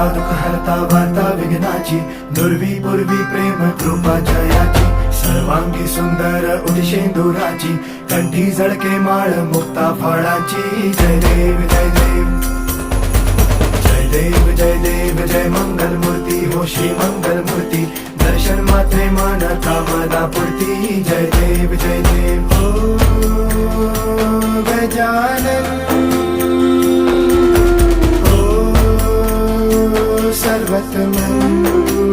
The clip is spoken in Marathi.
हरता दुःख हरता वार्ता विघ्नाची, दुर्वी पूर्वी प्रेम कृपा जयाची, सर्वांगी सुंदर उदिशेंदुराची, कंठी झळके माळ मुक्ता फळाची. जय देव जय देव जय देव जय देव जय मंगल मूर्ती हो श्री मंगल मूर्ती, दर्शन मात्रे मन कामना पूर्ती. जय देव जय देव हो गजानन हो सर्वतमन